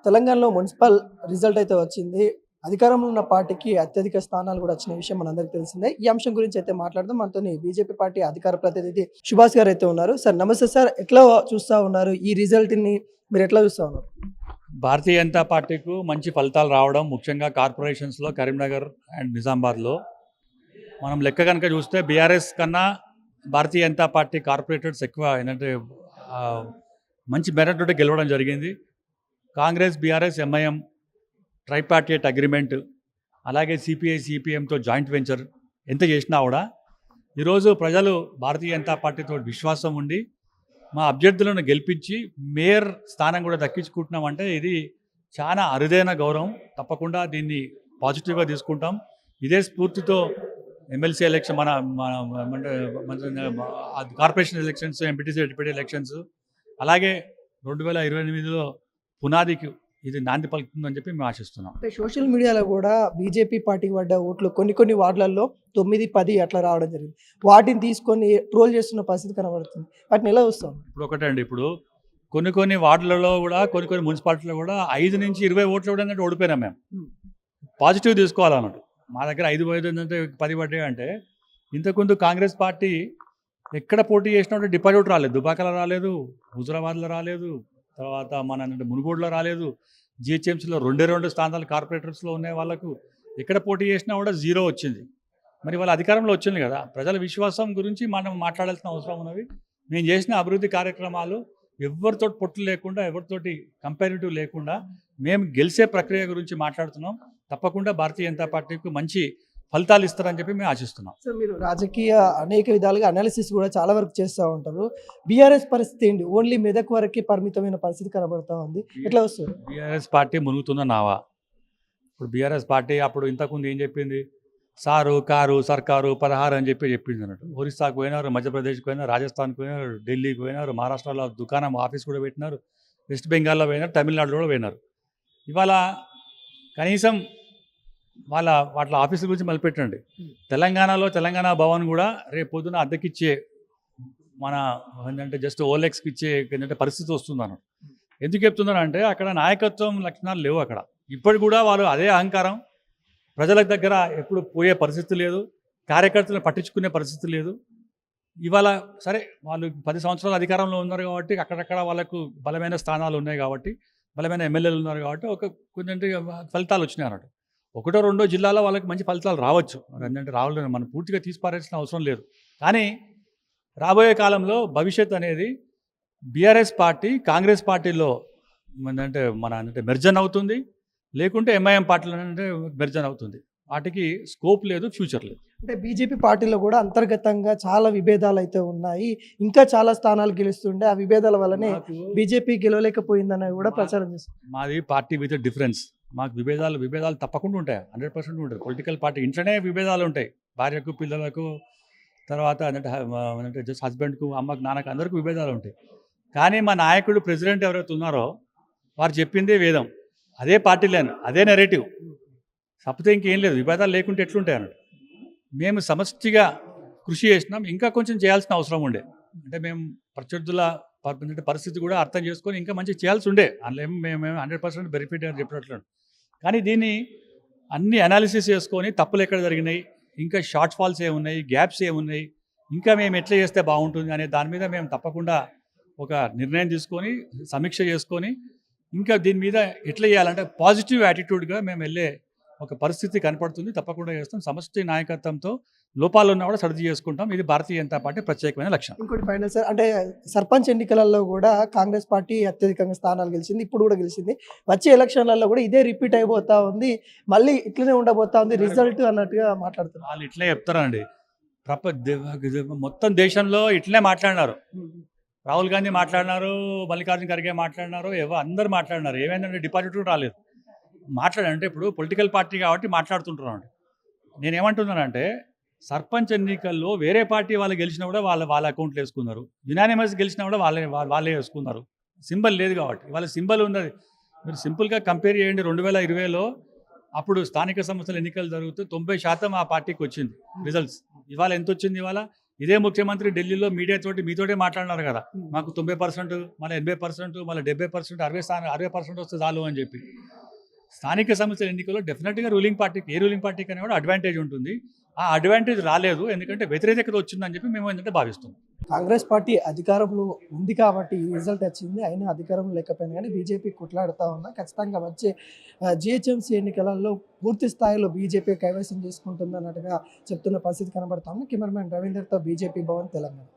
తెలంగాణలో municipal result అయితే వచ్చింది. అధికారంలో ఉన్న పార్టీకి అత్యధిక స్థానాలు కూడా వచ్చిన విషయం మనందరికీ తెలిసిందే. ఈ అంశం గురించి అయితే మాట్లాడదాం. మనతోని బీజేపీ పార్టీ అధికార ప్రతినిధి సుభాష్ గారు అయితే ఉన్నారు. సార్ నమస్తే సార్. ఎట్లా చూస్తా ఉన్నారు? ఈ రిజల్ట్‌ని మీరు ఎట్లా చూస్తా ఉన్నారు? భారతీయ జనతా పార్టీకు మంచి ఫలితాలు రావడం, ముఖ్యంగా కార్పొరేషన్స్లో కరీంనగర్ అండ్ నిజామాబాద్లో మనం లెక్క కనుక చూస్తే బీఆర్ఎస్ కన్నా భారతీయ జనతా పార్టీ కార్పొరేటర్స్ ఎక్కువ ఏంటంటే ఆ, మంచి మెరిట్ తోటి గెలవడం జరిగింది. Congress, BRS, MIM tripartite agreement, అలాగే సిపిఐ సిపిఎంతో జాయింట్ వెంచర్ ఎంత చేసినా కూడా ఈరోజు ప్రజలు భారతీయ జనతా పార్టీతో విశ్వాసం ఉండి మా అభ్యర్థులను గెలిపించి మేయర్ స్థానం కూడా దక్కించుకుంటున్నామంటే ఇది చాలా అరుదైన గౌరవం. తప్పకుండా దీన్ని పాజిటివ్గా తీసుకుంటాం. ఇదే స్ఫూర్తితో ఎమ్మెల్సీ ఎలక్షన్ మన corporation elections, MPTC deputy elections, అలాగే 2028లో పునాదికి ఇది నాంది పలుకుతుందని చెప్పి మేము ఆశిస్తున్నాం. అంటే సోషల్ మీడియాలో కూడా బీజేపీ పార్టీకి పడ్డ ఓట్లు కొన్ని వార్డులలో 9, 10 అట్లా రావడం జరిగింది. వాటిని తీసుకొని ట్రోల్ చేస్తున్న పరిస్థితి కనబడుతుంది. వాటిని ఎలా చూస్తాం? ఇప్పుడు ఒకటండి, ఇప్పుడు కొన్ని వార్డులలో కూడా కొన్ని మున్సిపాలిటీలో కూడా 5 నుంచి 20 ఓట్లు కూడా ఓడిపోయినాం మేము. పాజిటివ్ తీసుకోవాలన్నట్టు. మా దగ్గర 5 అంటే 10 పడ్డాయి అంటే ఇంతకుముందు కాంగ్రెస్ పార్టీ ఎక్కడ పోటీ చేసినట్టు డిపాజిట్ రాలేదు. దుబాకలో రాలేదు, హుజురాబాద్లో రాలేదు, తర్వాత మన మునుగోడులో రాలేదు, జిహెచ్ఎంసీలో 2 స్థానాలు కార్పొరేటర్స్లో ఉన్నాయి. వాళ్ళకు ఎక్కడ పోటీ చేసినా కూడా 0 వచ్చింది. మరి వాళ్ళ అధికారంలో వచ్చింది కదా. ప్రజల విశ్వాసం గురించి మనం మాట్లాడాల్సిన అవసరం ఉన్నది. మేము చేసిన అభివృద్ధి కార్యక్రమాలు ఎవరితోటి పొట్టు లేకుండా, ఎవరితోటి కంపారిటివ్ లేకుండా మేము గెలిచే ప్రక్రియ గురించి మాట్లాడుతున్నాం. తప్పకుండా భారతీయ జనతా పార్టీకి మంచి ఫలితాలు ఇస్తారని చెప్పి మేము ఆశిస్తున్నాం. సో మీరు రాజకీయ అనేక విధాలుగా అనాలిసిస్ కూడా చాలా వరకు చేస్తూ ఉంటారు. బీఆర్ఎస్ పరిస్థితి ఏంటి? ఓన్లీ మెదక్ వరకే పరిమితమైన పరిస్థితి కనబడతా ఉంది. ఎట్లా వస్తుంది? బీఆర్ఎస్ పార్టీ మునుగుతున్న నావా. ఇప్పుడు బీఆర్ఎస్ పార్టీ అప్పుడు ఇంతకుముందు ఏం చెప్పింది? సారు కారు సర్కారు 16 అని చెప్పింది అన్నట్టు. ఒరిస్సాకు పోయినారు, మధ్యప్రదేశ్కి పోయినారు, రాజస్థాన్కి పోయినారు, ఢిల్లీకి పోయినారు, మహారాష్ట్రలో దుకాణం ఆఫీస్ కూడా పెట్టినారు, వెస్ట్ బెంగాల్లో పోయినారు, తమిళనాడులో కూడా పోయినారు. ఇవాళ కనీసం వాటి ఆఫీసుల గురించి మళ్ళీ తెలంగాణలో తెలంగాణ భవన్ కూడా రేపు పొద్దున అద్దెకిచ్చే మన ఏంటంటే జస్ట్ ఓలెక్స్కి ఇచ్చే ఏంటంటే పరిస్థితి వస్తుంది అన్నట్టు. ఎందుకు చెప్తున్నారంటే అక్కడ నాయకత్వం లక్షణాలు లేవు. అక్కడ ఇప్పటికి కూడా వాళ్ళు అదే అహంకారం, ప్రజల దగ్గర ఎప్పుడు పోయే పరిస్థితి లేదు, కార్యకర్తలను పట్టించుకునే పరిస్థితి లేదు. ఇవాళ సరే వాళ్ళు 10 సంవత్సరాలు అధికారంలో ఉన్నారు కాబట్టి అక్కడక్కడ వాళ్ళకు బలమైన స్థానాలు ఉన్నాయి కాబట్టి, బలమైన ఎమ్మెల్యేలు ఉన్నారు కాబట్టి కొంచెం ఫలితాలు వచ్చినాయి అన్నట్టు. 1-2 జిల్లాలో వాళ్ళకి మంచి ఫలితాలు రావచ్చు. ఏంటంటే రావాలని మనం పూర్తిగా తీసిపారేసిన అవసరం లేదు. కానీ రాబోయే కాలంలో భవిష్యత్ అనేది బీఆర్ఎస్ పార్టీ కాంగ్రెస్ పార్టీలో అంటే మెర్జన్ అవుతుంది, లేకుంటే ఎంఐఎం పార్టీలో అంటే మెర్జన్ అవుతుంది. వాటికి స్కోప్ లేదు, ఫ్యూచర్ లేదు. అంటే బీజేపీ పార్టీలో కూడా అంతర్గతంగా చాలా విభేదాలు అయితే ఉన్నాయి. ఇంకా చాలా స్థానాలు గెలుస్తుండే ఆ విభేదాల వల్లనే బీజేపీ గెలవలేకపోయిందని కూడా ప్రచారం చేస్తుంది. మాది పార్టీ విత్ డిఫరెన్స్. మాకు విభేదాలు తప్పకుండా ఉంటాయి, 100% ఉంటాయి. పొలిటికల్ పార్టీ ఇంట్లోనే విభేదాలు ఉంటాయి. భార్యకు, పిల్లలకు, తర్వాత అంటే జస్ట్ హస్బెండ్కు, అమ్మకు, నాన్నకు అందరికీ విభేదాలు ఉంటాయి. కానీ మా నాయకుడు ప్రెసిడెంట్ ఎవరైతే ఉన్నారో వారు చెప్పిందే వేదం, అదే పార్టీలేను, అదే నెరేటివ్. తప్పితే ఇంకేం లేదు. విభేదాలు లేకుంటే ఎట్లుంటాయి అన్నట్టు. మేము సమష్టిగా కృషి చేసినాం. ఇంకా కొంచెం చేయాల్సిన అవసరం ఉండే. అంటే మేము ప్రత్యర్థుల పరిస్థితి కూడా అర్థం చేసుకొని ఇంకా మంచిగా చేయాల్సి ఉండే. అందులో మేము 100% బెనిఫిట్ అని చెప్పినట్లు. కానీ దీన్ని అన్ని అనాలిసిస్ చేసుకొని తప్పులు ఎక్కడ జరిగినాయి, ఇంకా షార్ట్ ఫాల్స్ ఏమున్నాయి, గ్యాప్స్ ఏమున్నాయి, ఇంకా మేము ఎట్లా చేస్తే బాగుంటుంది అనే దాని మీద మేము తప్పకుండా ఒక నిర్ణయం తీసుకొని సమీక్ష చేసుకొని ఇంకా దీని మీద ఎట్లా చేయాలంటే పాజిటివ్ యాటిట్యూడ్గా మేము వెళ్ళే ఒక పరిస్థితి కనపడుతుంది. తప్పకుండా చేస్తాం. సమష్టి నాయకత్వంతో లోపాలు ఉన్నా కూడా సర్ది చేసుకుంటాం. ఇది భారతీయ జనతా పార్టీ ప్రత్యేకమైన లక్ష్యం. ఇంకోటి ఫైనల్ సార్, అంటే సర్పంచ్ ఎన్నికలలో కూడా కాంగ్రెస్ పార్టీ అత్యధికంగా స్థానాలు గెలిచింది, ఇప్పుడు కూడా గెలిచింది. వచ్చే ఎలక్షన్లలో కూడా ఇదే రిపీట్ అయిపోతా ఉంది, మళ్ళీ ఇట్లనే ఉండబోతా ఉంది రిజల్ట్ అన్నట్టుగా మాట్లాడుతున్నారు. వాళ్ళు ఇట్లే చెప్తారండి. మొత్తం దేశంలో ఇట్లనే మాట్లాడినారు. రాహుల్ గాంధీ మాట్లాడినారు, మల్లికార్జున ఖర్గే మాట్లాడినారు, అందరు మాట్లాడినారు. ఏమైందంటే డిపాజిట్ రాలేదు. మాట్లాడంటే ఇప్పుడు పొలిటికల్ పార్టీ కాబట్టి మాట్లాడుతుంటున్నాను. నేనేమంటున్నానంటే సర్పంచ్ ఎన్నికల్లో వేరే పార్టీ వాళ్ళు గెలిచినా కూడా వాళ్ళ అకౌంట్లో వేసుకున్నారు. యునానిమస్ గెలిచినా కూడా వాళ్ళే వేసుకున్నారు. సింబల్ లేదు కాబట్టి. వాళ్ళ సింబల్ ఉన్నది. మీరు సింపుల్గా కంపేర్ చేయండి. 2020లో అప్పుడు స్థానిక సంస్థల ఎన్నికలు జరుగుతూ 90% ఆ పార్టీకి వచ్చింది రిజల్ట్స్. ఇవాళ ఎంత వచ్చింది? ఇవాళ ఇదే ముఖ్యమంత్రి ఢిల్లీలో మీడియా తోటి మీతోటే మాట్లాడినారు కదా, మాకు 90%, మళ్ళీ 80%, మళ్ళీ 70%, 60% వస్తే చాలు అని చెప్పి. స్థానిక సంస్థల ఎన్నికల్లో డెఫినెట్గా రూలింగ్ పార్టీకి, ఏ రూలింగ్ పార్టీకి అయినా కూడా అడ్వాంటేజ్ ఉంటుంది. ఆ అడ్వాంటేజ్ రాలేదు, ఎందుకంటే వ్యతిరేకత వచ్చిందని చెప్పి మేము ఏంటంటే భావిస్తున్నాం. కాంగ్రెస్ పార్టీ అధికారంలో ఉంది కాబట్టి ఈ రిజల్ట్ వచ్చింది. అయినా అధికారంలో లేకపోయినా కానీ బీజేపీ కొట్లాడుతూ ఉన్నా ఖచ్చితంగా వచ్చే జిహెచ్ఎంసీ ఎన్నికలలో పూర్తి స్థాయిలో బీజేపీ కైవసం చేసుకుంటుంది అన్నట్టుగా చెప్తున్న పరిస్థితి కనబడతా ఉంది. కెమెరామెన్ రవీందర్తో బీజేపీ భవన్, తెలంగాణ.